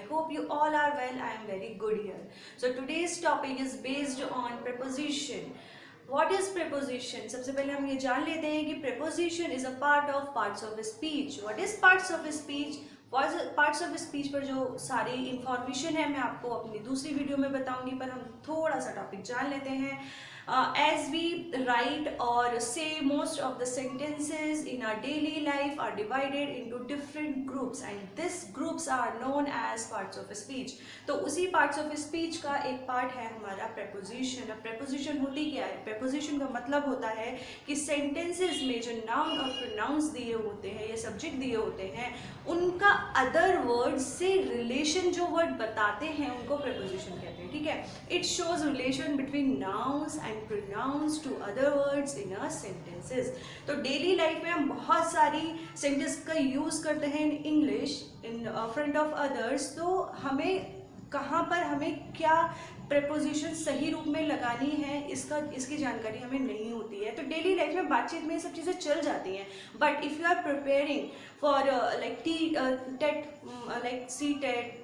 hope you all are well. I am very good here. So today's topic is based on preposition. What is preposition? सबसे पहले हम ये जान लेते हैं कि preposition is a part of parts of speech. What is parts of speech? Parts of speech पर जो सारी इंफॉर्मेशन है मैं आपको अपनी दूसरी वीडियो में बताऊंगी, पर हम थोड़ा सा टॉपिक जान लेते हैं. As we write or say, most of the sentences in our daily life are divided into different groups and these groups are known as parts of speech. तो उसी parts of speech का एक part है हमारा preposition. अब preposition होती क्या है? preposition का मतलब होता है कि sentences में जो noun और pronouns दिए होते हैं या subject दिए होते हैं, उनका other words से relation जो word बताते हैं उनको preposition कहते हैं. ठीक है? It shows relation between nouns and pronouns to other words in a sentences. तो डेली लाइफ में हम बहुत सारी सेंटेंस का यूज करते हैं in English in front of others. तो हमें कहाँ पर हमें क्या प्रेपोजिशन सही रूप में लगानी है इसकी जानकारी हमें नहीं होती है. तो डेली लाइफ में बातचीत में ये सब चीज़ें चल जाती हैं. But if you are preparing for like TET like C TET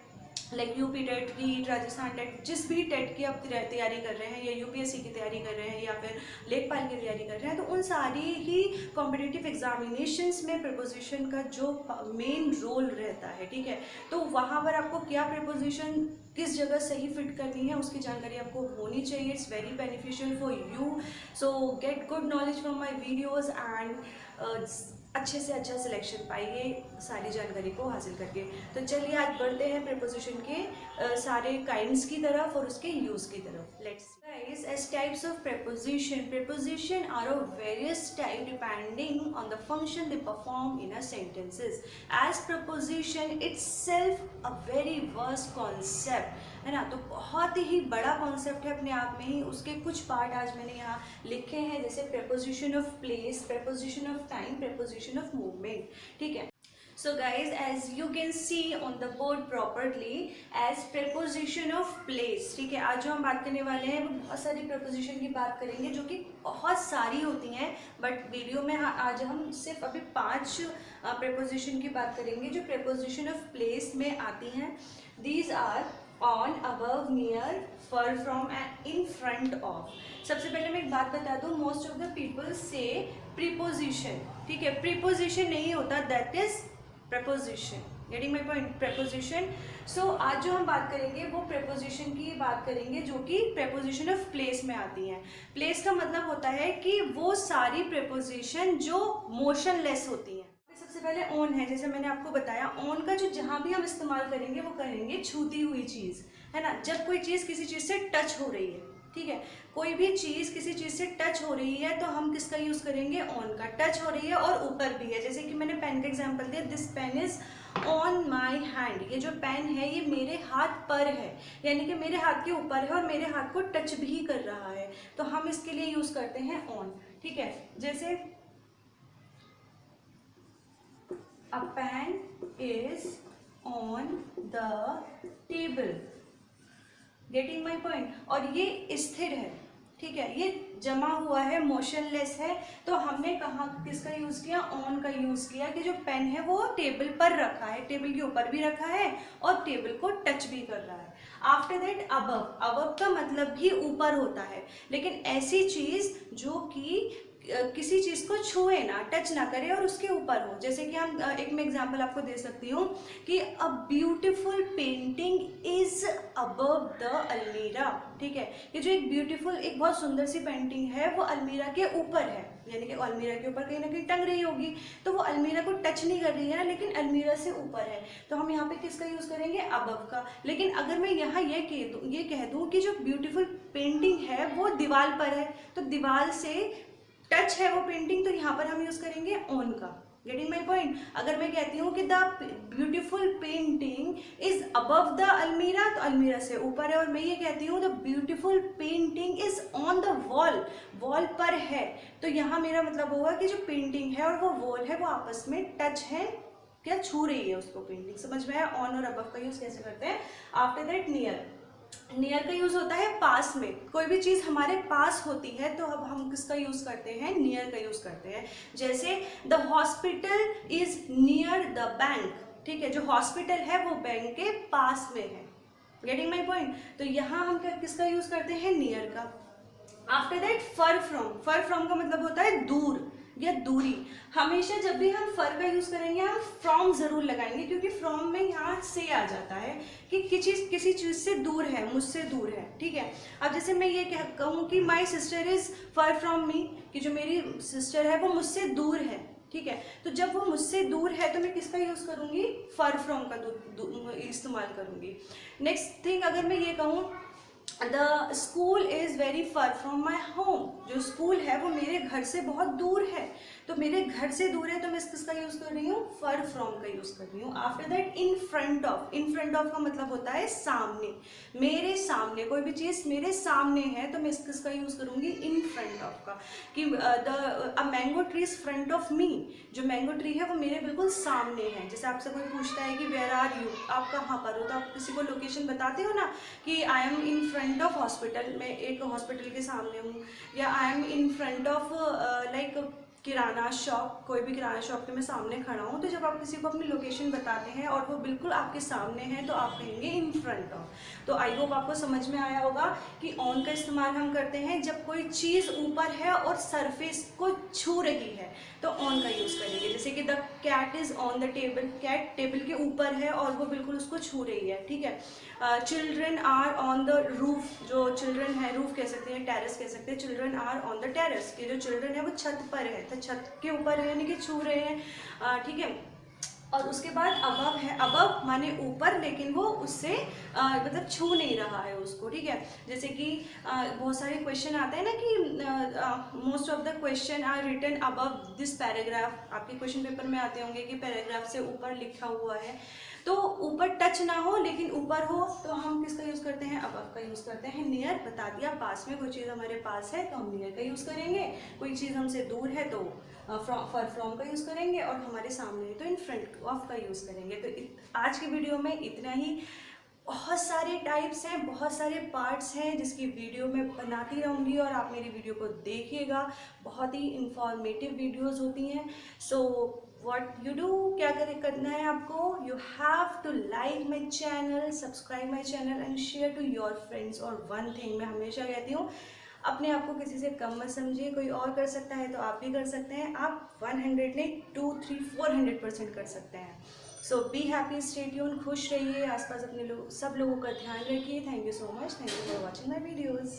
like UP TET, REET, Rajasthan TET, जिस भी टेट की आप तैयारी कर रहे हैं या यूपीएससी की तैयारी कर रहे हैं या फिर लेखपाल की तैयारी कर रहे हैं, तो उन सारी ही कॉम्पिटिटिव एग्जामिनेशंस में प्रेपोजिशन का जो मेन रोल रहता है. ठीक है? तो वहाँ पर आपको क्या प्रेपोजिशन किस जगह सही फिट करनी है उसकी जानकारी आपको होनी चाहिए. It's very beneficial for you. So get good knowledge from my videos and अच्छे से अच्छा सिलेक्शन पाइए सारी जानकारी को हासिल करके. तो चलिए आज बढ़ते हैं प्रेपोजिशन के सारे काइंड्स की तरफ और उसके यूज़ की तरफ. Let's guys, as types of preposition are of various type depending on the function they perform in a sentences. As preposition itself a very vast concept, है ना. तो बहुत ही बड़ा कॉन्सेप्ट है अपने आप में ही. उसके कुछ पार्ट आज मैंने यहाँ लिखे हैं, जैसे preposition of place, preposition of time, preposition of movement. ठीक है? So guys, as you can see on the board properly, as preposition of place. ठीक है? आज जो हम बात करने वाले हैं वो बहुत सारी preposition की बात करेंगे जो कि बहुत सारी होती हैं, बट वीडियो में आज हम सिर्फ अभी 5 preposition की बात करेंगे जो preposition of place में आती हैं. These are on, above, near, far from and in front of. सबसे पहले मैं एक बात बता दूँ, most of the people say preposition. ठीक है? preposition नहीं होता, that is preposition. Getting my point? preposition. So आज जो हम बात करेंगे वो preposition की बात करेंगे जो कि preposition of place में आती हैं. place का मतलब होता है कि वो सारी preposition जो motionless होती हैं. सबसे पहले ऑन है, जैसे मैंने आपको बताया, ऑन का जो जहाँ भी हम इस्तेमाल करेंगे वो करेंगे छूती हुई चीज़, है ना. जब कोई चीज़ किसी चीज़ से टच हो रही है, ठीक है, कोई भी चीज़ किसी चीज़ से टच हो रही है तो हम किसका यूज़ करेंगे? ऑन का. टच हो रही है और ऊपर भी है, जैसे कि मैंने पेन का एग्जांपल दिया, this pen is on my hand. ये जो पेन है ये मेरे हाथ पर है, यानी कि मेरे हाथ के ऊपर है और मेरे हाथ को टच भी कर रहा है. तो हम इसके लिए यूज़ करते हैं ऑन. ठीक है? जैसे a pen is on the table. Getting my point? और ये स्थिर है. ठीक है? ये जमा हुआ है, मोशनलेस है. तो हमने कहाँ किसका यूज़ किया? ऑन का यूज़ किया कि जो पेन है वो टेबल पर रखा है, टेबल के ऊपर भी रखा है और टेबल को टच भी कर रहा है. After that above. अबव का मतलब भी ऊपर होता है, लेकिन ऐसी चीज़ जो कि किसी चीज़ को छुए ना, टच ना करे और उसके ऊपर हो. जैसे कि हम एक मैं एग्जांपल आपको दे सकती हूँ कि a beautiful painting is above the अलमीरा. ठीक है? ये जो एक ब्यूटीफुल, एक बहुत सुंदर सी पेंटिंग है वो अलमीरा के ऊपर है, यानी कि अलमीरा के ऊपर कहीं ना कहीं टंग रही होगी, तो वो अलमीरा को टच नहीं कर रही है ना, लेकिन अलमीरा से ऊपर है. तो हम यहाँ पे किसका यूज़ करेंगे? अबव का. लेकिन अगर मैं यहाँ ये कह दूँ कि जो ब्यूटीफुल पेंटिंग है वो दीवार पर है, तो दीवार से टच है वो पेंटिंग, तो यहाँ पर हम यूज़ करेंगे ऑन का. Getting my point? अगर मैं कहती हूँ कि the beautiful painting is above the अलमीरा, तो अलमीरा से ऊपर है. और मैं ये कहती हूँ the beautiful painting is on the wall, wall पर है, तो यहाँ मेरा मतलब होगा कि जो पेंटिंग है और वो वॉल है वो आपस में टच है, क्या छू रही है उसको पेंटिंग. समझ में आया? ऑन और अबव का यूज़ कैसे करते हैं. After that near. नियर का यूज होता है पास में. कोई भी चीज हमारे पास होती है तो अब हम किसका यूज करते हैं? नियर का यूज करते हैं. जैसे the hospital is near the bank. ठीक है, जो हॉस्पिटल है वो बैंक के पास में है। Getting my point? तो यहाँ हम किसका यूज करते हैं? नियर का। आफ्टर दैट फर फ्रॉम का मतलब होता है दूर या दूरी। हमेशा जब भी हम फर का यूज करेंगे हम फ्रॉम जरूर लगाएंगे, क्योंकि फ्रॉम में यहाँ से आ जाता है कि किसी चीज से दूर है, मुझसे दूर है, ठीक है। अब जैसे मैं ये कहूँ कि my sister is for from me, कि जो मेरी सिस्टर है वो मुझसे दूर है, ठीक है। तो जब वो मुझसे दूर है तो मैं किसका यूज करूंगी? फर फ्रॉम का इस्तेमाल करूंगी। नेक्स्ट थिंग, अगर मैं ये कहूँ the school is very far from my home, जो स्कूल है वो मेरे घर से बहुत दूर है, तो मेरे घर से दूर है तो मैं किसका यूज़ कर रही हूँ? फर फ्रॉम का यूज़ कर रही हूँ। After that in front of का मतलब होता है सामने, मेरे सामने कोई भी चीज़ मेरे सामने है तो मैं किसका यूज़ करूँगी? इन फ्रंट ऑफ का। कि a mango tree is front of me, जो मैंगो ट्री है वो मेरे बिल्कुल सामने है। जैसे आपसे कोई पूछता है कि वेयर आर यू, आप कहाँ पर हो, तो आप किसी को लोकेशन बताते हो ना कि I am in front of hospital, मैं एक हॉस्पिटल के सामने हूँ, या I am in front of like kirana shop, कोई भी किराना शॉप के मैं सामने खड़ा हूँ। तो जब आप किसी को अपनी लोकेशन बताते हैं और वो बिल्कुल आपके सामने है तो आप कहेंगे इन फ्रंट ऑफ। तो आई होप आपको समझ में आया होगा कि ऑन का इस्तेमाल हम करते हैं जब कोई चीज़ ऊपर है और सरफेस को छू रही है तो ऑन का यूज़ करेंगे। जैसे कि the cat is on the table, cat table के ऊपर है और वो बिल्कुल उसको छू रही है, ठीक है। Children are on the roof, जो चिल्ड्रन है, रूफ कह सकते हैं, टेरेस कह सकते हैं, children are on the terrace, के जो चिल्ड्रन है वो छत पर है, तो छत के ऊपर है यानी कि छू रहे हैं, ठीक है। और उसके बाद अबव है, अबव माने ऊपर, लेकिन वो उससे मतलब छू नहीं रहा है उसको, ठीक है। जैसे कि बहुत सारे क्वेश्चन आते हैं ना कि most of the question are written above this paragraph, आपके क्वेश्चन पेपर में आते होंगे कि पैराग्राफ से ऊपर लिखा हुआ है, तो ऊपर टच ना हो लेकिन ऊपर हो तो हम किसका यूज़ करते हैं? अबव का यूज़ करते हैं। नियर बता दिया, पास में कोई चीज़ हमारे पास है तो हम नियर का यूज़ करेंगे, कोई चीज़ हमसे दूर है तो फर फ्रॉम का यूज़ करेंगे, और हमारे सामने है तो इन फ्रंट ऑफ का यूज़ करेंगे। तो आज की वीडियो में इतना ही। बहुत सारे टाइप्स हैं, बहुत सारे पार्ट्स हैं जिसकी वीडियो मैं बनाती रहूँगी और आप मेरी वीडियो को देखिएगा, बहुत ही इंफॉर्मेटिव वीडियोस होती हैं। सो व्हाट यू डू, क्या करना है आपको? You have to like my channel, subscribe my channel and share to your friends. और वन थिंग मैं हमेशा कहती हूँ, अपने आप को किसी से कम मत समझिए, कोई और कर सकता है तो आप भी कर सकते हैं। आप 100 नहीं 2, 3, 400% कर सकते हैं। सो बी हैप्पी, स्टे ट्यून, खुश रहिए, आसपास अपने सब लोगों का ध्यान रखिए। Thank you so much, thank you for watching my videos.